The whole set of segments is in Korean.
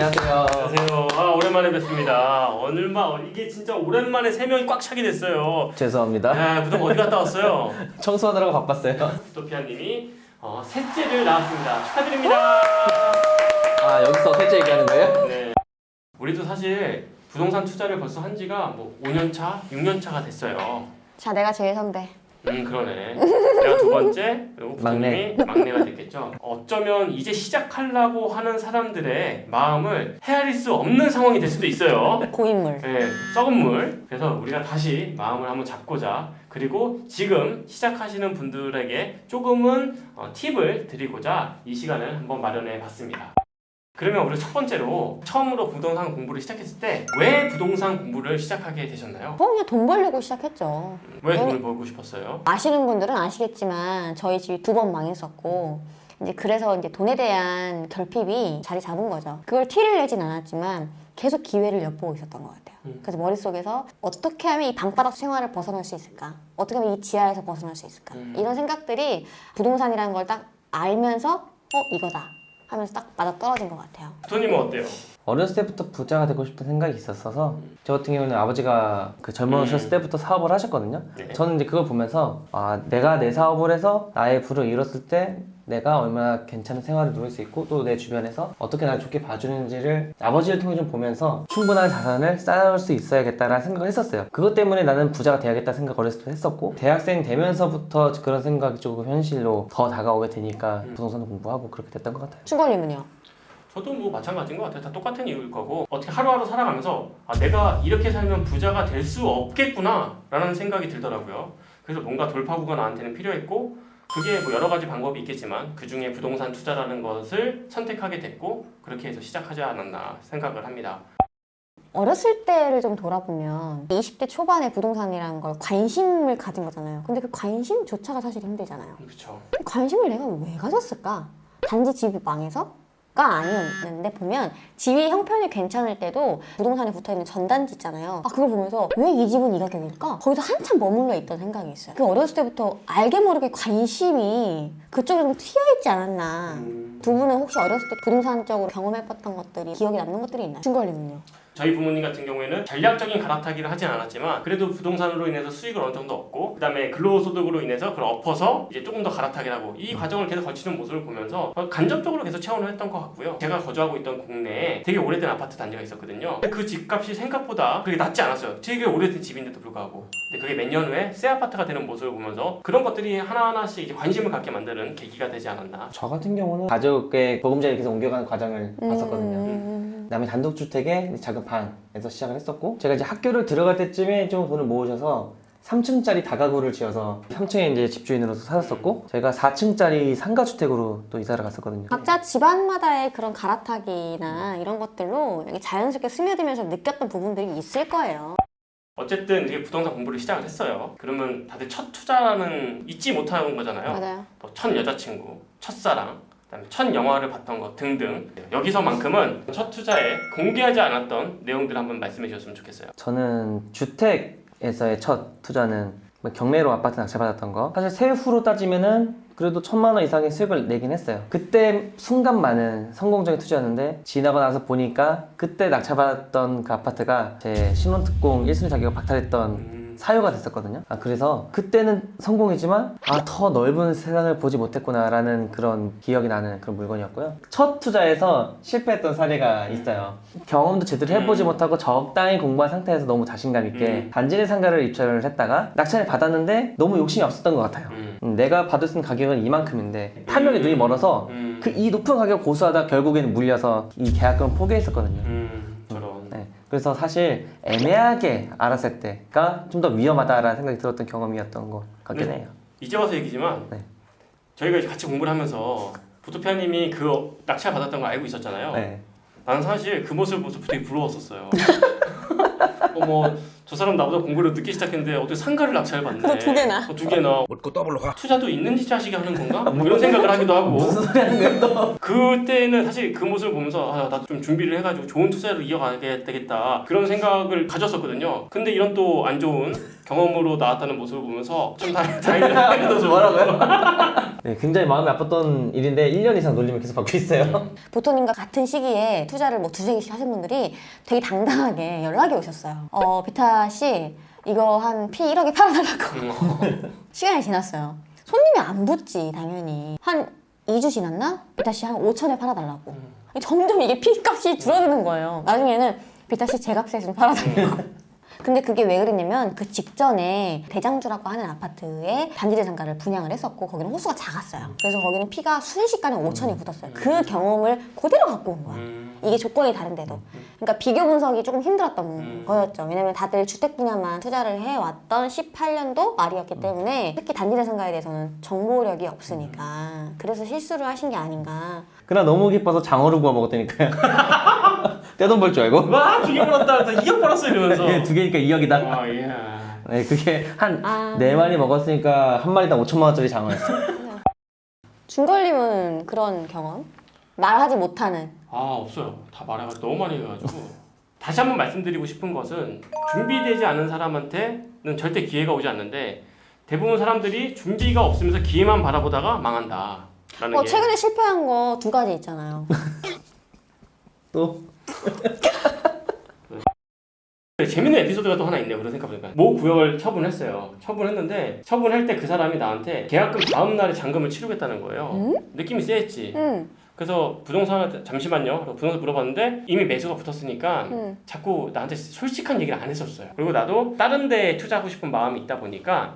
안녕하세요. 안녕하세요. 오랜만에 뵙습니다. 이게 진짜 오랜만에 3명이 꽉 차게 됐어요. 죄송합니다. 야, 그동안 어디 갔다 왔어요? 청소하느라고 바빴어요. 부토피아님이 셋째를 낳았습니다. 축하드립니다. 아, 여기서 셋째 얘기하는 거예요? 네. 우리도 사실 부동산 투자를 벌써 한 지가 5년 차, 6년 차가 됐어요. 자, 내가 제일 선배. 그러네. 내가 두 번째, 그리고 부모님이 막내가 됐겠죠. 어쩌면 이제 시작하려고 하는 사람들의 마음을 헤아릴 수 없는 상황이 될 수도 있어요. 고인물. 네, 썩은 물. 그래서 우리가 다시 마음을 한번 잡고자, 그리고 지금 시작하시는 분들에게 조금은 팁을 드리고자 이 시간을 한번 마련해 봤습니다. 그러면 우리 첫 번째로 처음으로 부동산 공부를 시작했을 때 왜 부동산 공부를 시작하게 되셨나요? 그냥 돈 벌려고 시작했죠. 왜 돈을 벌고 싶었어요? 아시는 분들은 아시겠지만 저희 집이 2번 망했었고 그래서 돈에 대한 결핍이 자리 잡은 거죠. 그걸 티를 내진 않았지만 계속 기회를 엿보고 있었던 것 같아요. 그래서 머릿속에서 어떻게 하면 이 방바닥 생활을 벗어날 수 있을까? 어떻게 하면 이 지하에서 벗어날 수 있을까? 이런 생각들이 부동산이라는 걸 딱 알면서 이거다 하면서 딱 맞아 떨어진 것 같아요. 부모님은 어때요? 어렸을 때부터 부자가 되고 싶은 생각이 있었어서 저 같은 경우는 아버지가 젊으셨을 때부터 사업을 하셨거든요. 네. 저는 이제 그걸 보면서 내가 내 사업을 해서 나의 부를 이뤘을 때 내가 얼마나 괜찮은 생활을 누릴 수 있고 또 내 주변에서 어떻게 나를 좋게 봐주는지를 아버지를 통해 좀 보면서 충분한 자산을 쌓을 수 있어야겠다라는 생각을 했었어요. 그것 때문에 나는 부자가 돼야겠다 생각 어렸을 때 했었고 대학생 되면서부터 그런 생각이 조금 현실로 더 다가오게 되니까 부동산 공부하고 그렇게 됐던 것 같아요. 충걸님은요? 저도 마찬가지인 것 같아요. 다 똑같은 이유일 거고 어떻게 하루하루 살아가면서 내가 이렇게 살면 부자가 될 수 없겠구나 라는 생각이 들더라고요. 그래서 뭔가 돌파구가 나한테는 필요했고 그게 여러 가지 방법이 있겠지만 그 중에 부동산 투자라는 것을 선택하게 됐고 그렇게 해서 시작하지 않았나 생각을 합니다. 어렸을 때를 좀 돌아보면 20대 초반에 부동산이라는 걸 관심을 가진 거잖아요. 근데 그 관심조차가 사실 힘들잖아요. 그렇죠. 관심을 내가 왜 가졌을까? 단지 집이 망해서? 가 아니었는데 보면 집이 형편이 괜찮을 때도 부동산에 붙어있는 전단지 있잖아요. 그걸 보면서 왜 이 집은 이 가격일까? 거기서 한참 머물러 있던 생각이 있어요. 그 어렸을 때부터 알게 모르게 관심이 그쪽에 좀 튀어있지 않았나. 두 분은 혹시 어렸을 때 부동산적으로 경험해봤던 것들이 기억에 남는 것들이 있나요? 준걸님은요? 저희 부모님 같은 경우에는 전략적인 갈아타기를 하진 않았지만 그래도 부동산으로 인해서 수익을 어느 정도 얻고 그 다음에 근로소득으로 인해서 그걸 엎어서 이제 조금 더 갈아타기를 하고 이 과정을 계속 거치는 모습을 보면서 간접적으로 계속 체험을 했던 것 같고요. 제가 거주하고 있던 동네에 되게 오래된 아파트 단지가 있었거든요. 근데 그 집값이 생각보다 그렇게 낮지 않았어요. 되게 오래된 집인데도 불구하고. 근데 그게 몇 년 후에 새 아파트가 되는 모습을 보면서 그런 것들이 하나하나씩 이제 관심을 갖게 만드는 계기가 되지 않았나. 저 같은 경우는 가족의 보금자리 계속 옮겨가는 과정을 봤었거든요. 그다음에 단독주택에 작은 방에서 시작을 했었고 제가 이제 학교를 들어갈 때쯤에 좀 돈을 모으셔서 3층짜리 다가구를 지어서 3층에 이제 집주인으로서 살았었고 저희가 4층짜리 상가주택으로 또 이사를 갔었거든요. 각자 집안마다의 그런 갈아타기나 이런 것들로 자연스럽게 스며들면서 느꼈던 부분들이 있을 거예요. 어쨌든 이제 부동산 공부를 시작을 했어요. 그러면 다들 첫 투자라는 잊지 못하는 거잖아요. 맞아요. 또 첫 여자친구, 첫사랑, 그다음에 첫 영화를 봤던 것 등등. 여기서만큼은 첫 투자에 공개하지 않았던 내용들 한번 말씀해 주셨으면 좋겠어요. 저는 주택에서의 첫 투자는 경매로 아파트 낙찰받았던 거 사실 세후로 따지면은 그래도 1,000만 원 이상의 수익을 내긴 했어요. 그때 순간만은 성공적인 투자였는데 지나고 나서 보니까 그때 낙찰받았던 그 아파트가 제 신혼특공 1순위 자격을 박탈했던 사유가 됐었거든요. 그래서 그때는 성공이지만 더 넓은 세상을 보지 못했구나 라는 그런 기억이 나는 그런 물건이었고요. 첫 투자에서 실패했던 사례가 있어요. 경험도 제대로 해보지 못하고 적당히 공부한 상태에서 너무 자신감 있게 단지 내 상가를 입찰을 했다가 낙찰을 받았는데 너무 욕심이 없었던 것 같아요. 내가 받을 수 있는 가격은 이만큼인데 판명에 눈이 멀어서 이 높은 가격을 고수하다 결국에는 물려서 이 계약금을 포기했었거든요. 저런. 네. 그래서 사실 애매하게 알았을 때가 좀 더 위험하다라는 생각이 들었던 경험이었던 것 같긴 해요. 이제 와서 얘기지만 네. 저희가 이제 같이 공부를 하면서 부토피아님이 그 낙찰 받았던 걸 알고 있었잖아요. 네. 나는 사실 그 모습을 보면서 되게 부러웠었어요. 저 사람 나보다 공부를 늦게 시작했는데 어떻게 상가를 낙찰을 받네. 그래서 2개나. 2개나. 묻고 더블로 가. 투자도 있는 지 자식이 하는 건가? 이런 생각을 하기도 하고. 무슨 소리 하는 거야 또? 그때는 사실 그 모습을 보면서 나도 좀 준비를 해가지고 좋은 투자로 이어가야 되겠다 그런 생각을 가졌었거든요. 근데 이런 또 안 좋은 경험으로 나왔다는 모습을 보면서 좀 다행이다. 뭐라고요? 네, 굉장히 마음이 아팠던 일인데 1년 이상 놀림을 계속 받고 있어요. 보토님과 같은 시기에 투자를 뭐 두세 개씩 하신 분들이 되게 당당하게 연락이 오셨어요. 비타 씨 이거 한 P 1억에 팔아달라고. 시간이 지났어요. 손님이 안 붙지 당연히. 한 2주 지났나? 비타 씨 한 5천에 팔아달라고. 점점 이게 P 값이 줄어드는 거예요. 나중에는 비타 씨 제 값에 좀 팔아달라고. 근데 그게 왜 그랬냐면 그 직전에 대장주라고 하는 아파트에 단지대장가를 분양을 했었고 거기는 호수가 작았어요. 그래서 거기는 피가 순식간에 5천이 붙었어요. 그 경험을 그대로 갖고 온 거야. 이게 조건이 다른데도. 그러니까 비교 분석이 조금 힘들었던 거였죠. 왜냐면 다들 주택 분야만 투자를 해왔던 18년도 말이었기 때문에 특히 단지대장가에 대해서는 정보력이 없으니까 그래서 실수를 하신 게 아닌가. 그날 너무 기뻐서 장어를 구워 먹었다니까요. 떼돈 벌 줄 알고. 와, 2억 벌었다. 2억 벌었어 이러면서. 네, 두 개니까 2억이다. 아, 예. 네, 그게 한 4마리 먹었으니까 한 마리당 5천만 원짜리 장어였어. 준걸님은 그런 경험? 말하지 못하는. 아, 없어요. 다 말해가지고 너무 많이 해가지고. 다시 한번 말씀드리고 싶은 것은 준비되지 않은 사람한테는 절대 기회가 오지 않는데 대부분 사람들이 준비가 없으면서 기회만 바라보다가 망한다. 라는 게. 최근에 실패한 거 2가지 있잖아요. 또 재밌는 에피소드가 또 하나 있네요. 그런 생각해보니까 모 구역을 처분했어요. 처분했는데 처분할 때 그 사람이 나한테 계약금 다음 날에 잔금을 치르겠다는 거예요. 느낌이 쎄했지. 그래서 부동산한테 잠시만요. 그래서 부동산 물어봤는데 이미 매수가 붙었으니까 자꾸 나한테 솔직한 얘기를 안 했었어요. 그리고 나도 다른 데 투자하고 싶은 마음이 있다 보니까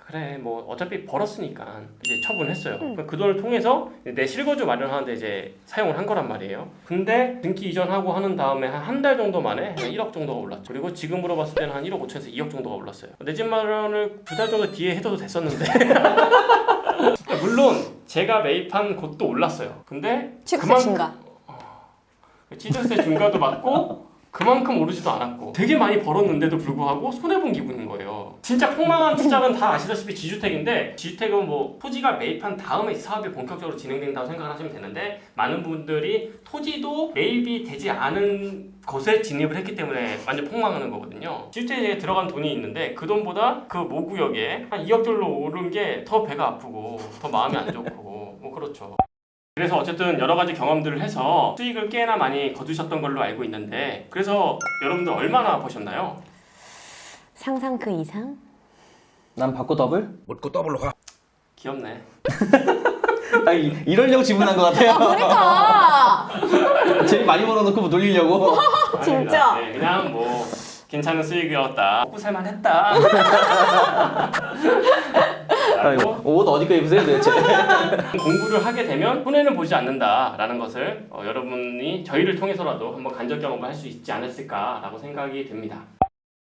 그래 뭐 어차피 벌었으니까 이제 처분했어요. 그 돈을 통해서 내 실거주 마련하는데 이제 사용을 한 거란 말이에요. 근데 등기 이전하고 하는 다음에 한 달 정도 만에 한 1억 정도가 올랐죠. 그리고 지금으로 봤을 때는 한 1억 5천에서 2억 정도가 올랐어요. 내 집 마련을 2달 정도 뒤에 해둬도 됐었는데 물론 제가 매입한 곳도 올랐어요. 근데 취득세 증가. 취득세 증가도 맞고 그만큼 오르지도 않았고 되게 많이 벌었는데도 불구하고 손해본 기분인 거예요. 진짜 폭망한 투자는 다 아시다시피 지주택인데 지주택은 뭐 토지가 매입한 다음에 사업이 본격적으로 진행된다고 생각하시면 되는데 많은 분들이 토지도 매입이 되지 않은 것에 진입을 했기 때문에 완전 폭망하는 거거든요. 지주택에 들어간 돈이 있는데 그 돈보다 그 모구역에 한 2억 정도 오른 게 더 배가 아프고 더 마음이 안 좋고 뭐 그렇죠. 그래서 어쨌든 여러 가지 경험들을 해서 수익을 꽤나 많이 거두셨던 걸로 알고 있는데 그래서 여러분들 얼마나 버셨나요? 상상 그 이상? 난 받고 더블? 묻고 더블로 가. 귀엽네. 이러려고 질문한 것 같아요. 그러니까! 재미 많이 벌어놓고 뭐 놀리려고. 진짜? 네, 그냥 뭐 괜찮은 수익이었다. 먹고 살만했다. 옷 어디 거 입으세요 도대체? 공부를 하게 되면 손해는 보지 않는다라는 것을 여러분이 저희를 통해서라도 한번 간접 경험을 할 수 있지 않았을까라고 생각이 듭니다.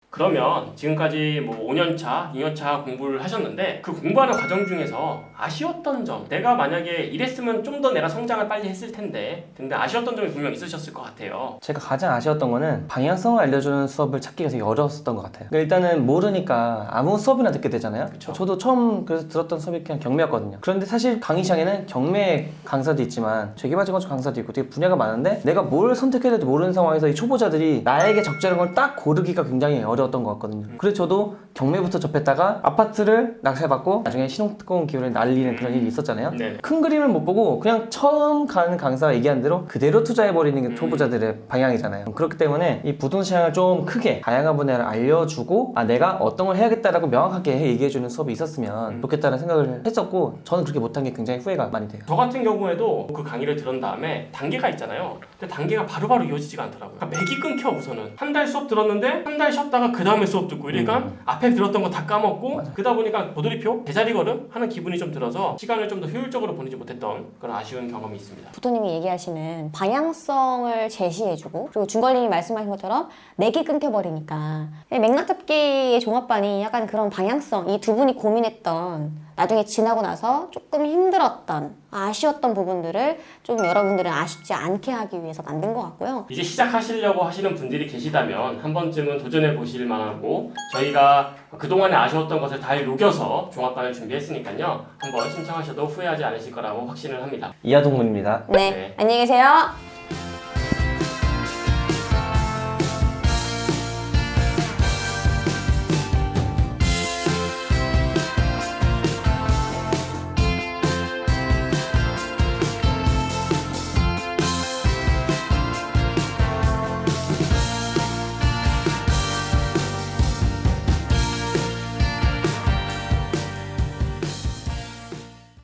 그러면 지금까지 뭐 5년차, 2년차 공부를 하셨는데 그 공부하는 과정 중에서 아쉬웠던 점 내가 만약에 이랬으면 좀 더 내가 성장을 빨리 했을 텐데 근데 아쉬웠던 점이 분명 있으셨을 것 같아요. 제가 가장 아쉬웠던 거는 방향성을 알려주는 수업을 찾기가 되게 어려웠었던 것 같아요. 그러니까 일단은 모르니까 아무 수업이나 듣게 되잖아요. 그쵸. 저도 처음 그래서 들었던 수업이 그냥 경매였거든요. 그런데 사실 강의 시장에는 경매 강사도 있지만 재개발 건축 강사도 있고 되게 분야가 많은데 내가 뭘 선택해야 될지 모르는 상황에서 이 초보자들이 나에게 적절한 걸 딱 고르기가 굉장히 어려웠던 것 같거든요. 그래서 저도 경매부터 접했다가 아파트를 낙찰받고 나중에 신혼특공 기회를 날리는 그런 일이 있었잖아요. 네. 큰 그림을 못 보고 그냥 처음 가는 강사가 얘기한 대로 그대로 투자해버리는 게 초보자들의 방향이잖아요. 그렇기 때문에 이 부동산을 좀 크게 다양한 분야를 알려주고 내가 어떤 걸 해야겠다라고 명확하게 얘기해주는 수업이 있었으면 좋겠다는 생각을 했었고 저는 그렇게 못한 게 굉장히 후회가 많이 돼요. 저 같은 경우에도 그 강의를 들은 다음에 단계가 있잖아요. 근데 단계가 바로바로 이어지지가 않더라고요. 그러니까 맥이 끊겨 우선은. 한 달 수업 들었는데 한 달 쉬었다가 그 다음에 수업 듣고 이러니까 앞에 들었던 거 다 까먹고 그러다 보니까 보드리표, 제자리 걸음 하는 기분이 좀 들어서 시간을 좀 더 효율적으로 보내지 못했던 그런 아쉬운 경험이 있습니다. 부토님이 얘기하시는 방향성을 제시해주고 그리고 준걸님이 말씀하신 것처럼 맥이 끊겨버리니까 맥락잡기의 종합반이 약간 그런 방향성 이 두 분이 고민했던 나중에 지나고 나서 조금 힘들었던 아쉬웠던 부분들을 좀 여러분들은 아쉽지 않게 하기 위해서 만든 것 같고요. 이제 시작하시려고 하시는 분들이 계시다면 한 번쯤은 도전해 보실 만하고 저희가 그동안에 아쉬웠던 것을 다 녹여서 종합반을 준비했으니까요. 한번 신청하셔도 후회하지 않으실 거라고 확신을 합니다. 이하동문입니다. 네, 네. 안녕히 계세요.